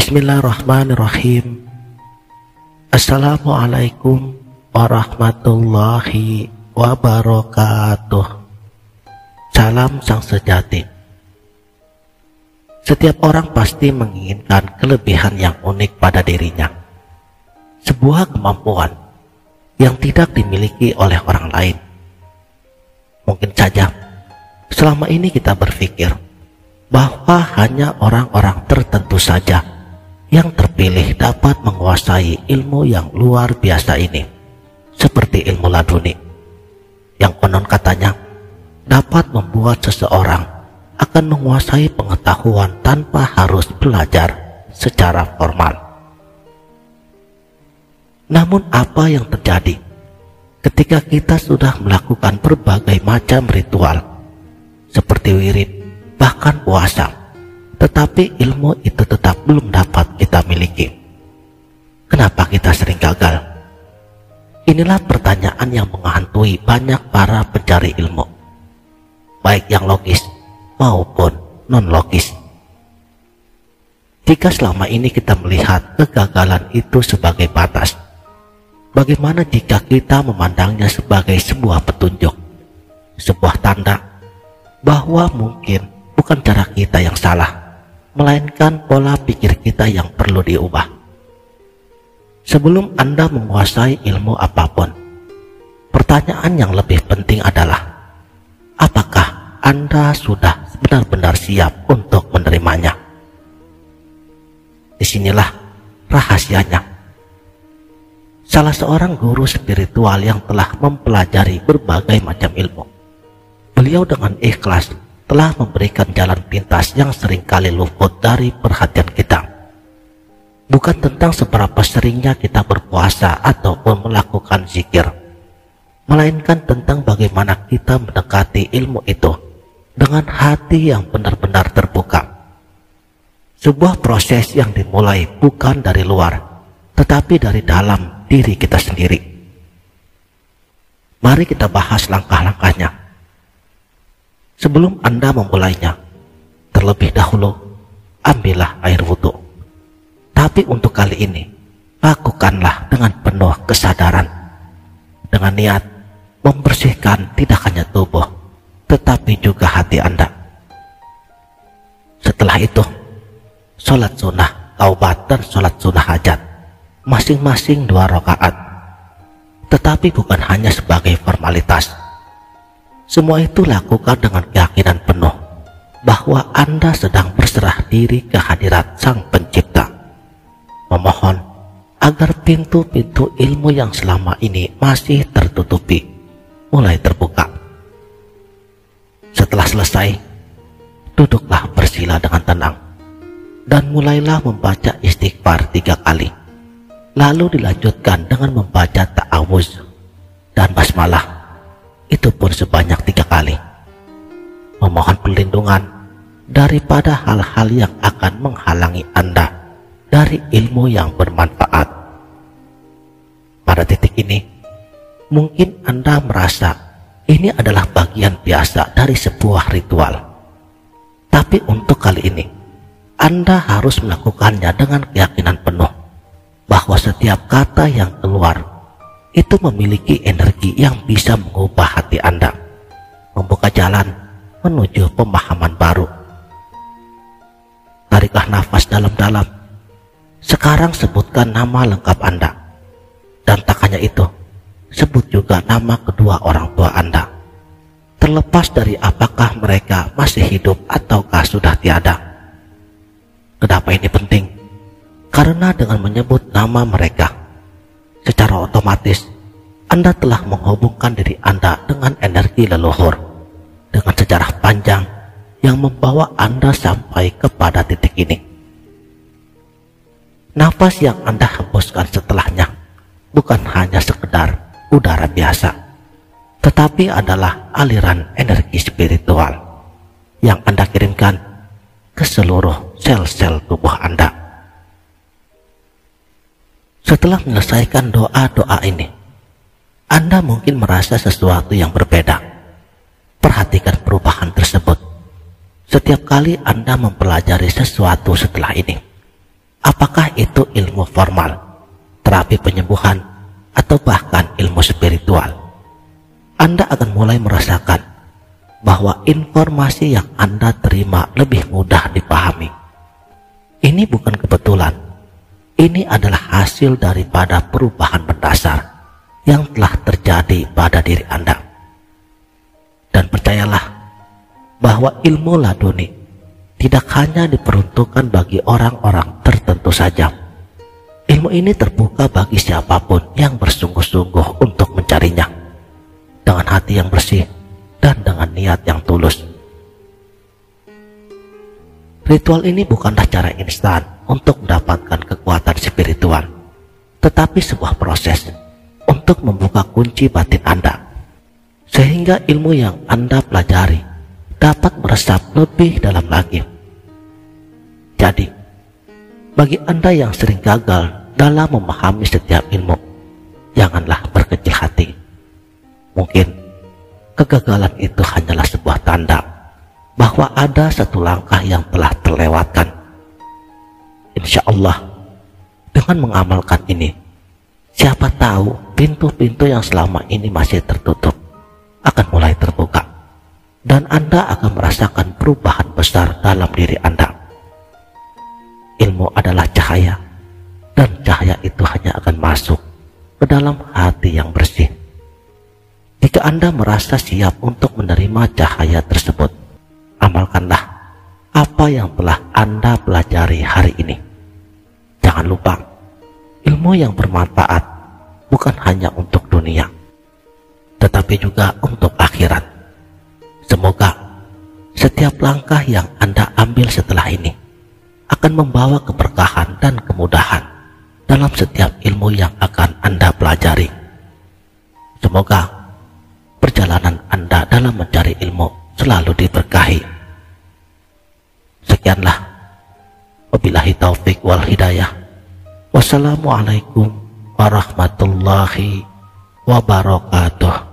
Bismillahirrahmanirrahim. Assalamualaikum warahmatullahi wabarakatuh. Salam sang sejati. Setiap orang pasti menginginkan kelebihan yang unik pada dirinya, sebuah kemampuan yang tidak dimiliki oleh orang lain. Mungkin saja selama ini kita berpikir bahwa hanya orang-orang tertentu saja yang terpilih dapat menguasai ilmu yang luar biasa ini, seperti ilmu laduni, yang konon katanya dapat membuat seseorang akan menguasai pengetahuan tanpa harus belajar secara formal. Namun apa yang terjadi ketika kita sudah melakukan berbagai macam ritual seperti wirid, bahkan puasa, tetapi ilmu itu tetap belum dapat kita miliki? Kenapa kita sering gagal? Inilah pertanyaan yang menghantui banyak para pencari ilmu, baik yang logis maupun non-logis. Jika selama ini kita melihat kegagalan itu sebagai batas, bagaimana jika kita memandangnya sebagai sebuah petunjuk, sebuah tanda bahwa mungkin bukan cara kita yang salah, melainkan pola pikir kita yang perlu diubah? Sebelum Anda menguasai ilmu apapun, pertanyaan yang lebih penting adalah, apakah Anda sudah benar-benar siap untuk menerimanya? Disinilah rahasianya. Salah seorang guru spiritual yang telah mempelajari berbagai macam ilmu, beliau dengan ikhlas telah memberikan jalan pintas yang seringkali luput dari perhatian kita. Bukan tentang seberapa seringnya kita berpuasa ataupun melakukan zikir, melainkan tentang bagaimana kita mendekati ilmu itu dengan hati yang benar-benar terbuka. Sebuah proses yang dimulai bukan dari luar, tetapi dari dalam diri kita sendiri. Mari kita bahas langkah-langkahnya. Sebelum Anda memulainya, terlebih dahulu ambillah air wudhu. Tapi untuk kali ini, lakukanlah dengan penuh kesadaran, dengan niat membersihkan tidak hanya tubuh, tetapi juga hati Anda. Setelah itu, sholat sunnah taubat dan sholat sunnah hajat, masing-masing 2 rakaat. Tetapi bukan hanya sebagai formalitas. Semua itu lakukan dengan keyakinan penuh bahwa Anda sedang berserah diri ke hadirat Sang Pencipta, memohon agar pintu-pintu ilmu yang selama ini masih tertutupi mulai terbuka. Setelah selesai, duduklah bersila dengan tenang dan mulailah membaca istighfar 3 kali. Lalu dilanjutkan dengan membaca ta'awuz dan basmalah, itu pun sebanyak 3 kali. Memohon perlindungan daripada hal-hal yang akan menghalangi Anda dari ilmu yang bermanfaat. Pada titik ini, mungkin Anda merasa ini adalah bagian biasa dari sebuah ritual. Tapi untuk kali ini, Anda harus melakukannya dengan keyakinan penuh bahwa setiap kata yang keluar itu memiliki energi yang bisa mengubah hati Anda, membuka jalan menuju pemahaman baru. Tariklah nafas dalam-dalam. Sekarang sebutkan nama lengkap Anda, dan tak hanya itu, sebut juga nama kedua orang tua Anda, terlepas dari apakah mereka masih hidup ataukah sudah tiada. Kenapa ini penting? Karena dengan menyebut nama mereka, secara otomatis Anda telah menghubungkan diri Anda dengan energi leluhur, dengan sejarah panjang yang membawa Anda sampai kepada titik ini. Nafas yang Anda hembuskan setelahnya bukan hanya sekedar udara biasa, tetapi adalah aliran energi spiritual yang Anda kirimkan ke seluruh sel-sel tubuh Anda. Setelah menyelesaikan doa-doa ini, Anda mungkin merasa sesuatu yang berbeda. Perhatikan perubahan tersebut. Setiap kali Anda mempelajari sesuatu setelah ini, Apakah itu ilmu formal, terapi penyembuhan, atau bahkan ilmu spiritual, Anda akan mulai merasakan bahwa informasi yang Anda terima lebih mudah dipahami. Ini bukan kebetulan. Ini adalah hasil daripada perubahan mendasar yang telah terjadi pada diri Anda. Dan percayalah bahwa ilmu laduni tidak hanya diperuntukkan bagi orang-orang tertentu saja. Ilmu ini terbuka bagi siapapun yang bersungguh-sungguh untuk mencarinya dengan hati yang bersih dan dengan niat yang tulus. Ritual ini bukanlah cara instan untuk mendapatkan kekuatan spiritual, tetapi sebuah proses untuk membuka kunci batin Anda, sehingga ilmu yang Anda pelajari dapat meresap lebih dalam lagi. Jadi, bagi Anda yang sering gagal dalam memahami setiap ilmu, janganlah berkecil hati. Mungkin kegagalan itu hanyalah sebuah tanda bahwa ada satu langkah yang telah terlewatkan. Insya Allah, dengan mengamalkan ini, siapa tahu pintu-pintu yang selama ini masih tertutup akan mulai terbuka, dan Anda akan merasakan perubahan besar dalam diri Anda. Ilmu adalah cahaya, dan cahaya itu hanya akan masuk ke dalam hati yang bersih. Jika Anda merasa siap untuk menerima cahaya tersebut, amalkanlah apa yang telah Anda pelajari hari ini. Jangan lupa, ilmu yang bermanfaat bukan hanya untuk dunia, tetapi juga untuk akhirat. Semoga setiap langkah yang Anda ambil setelah ini akan membawa keberkahan dan kemudahan dalam setiap ilmu yang akan Anda pelajari. Semoga perjalanan Anda dalam mencari ilmu selalu diberkahi. Sekianlah, wabillahi taufik wal hidayah. Wassalamualaikum warahmatullahi wabarakatuh.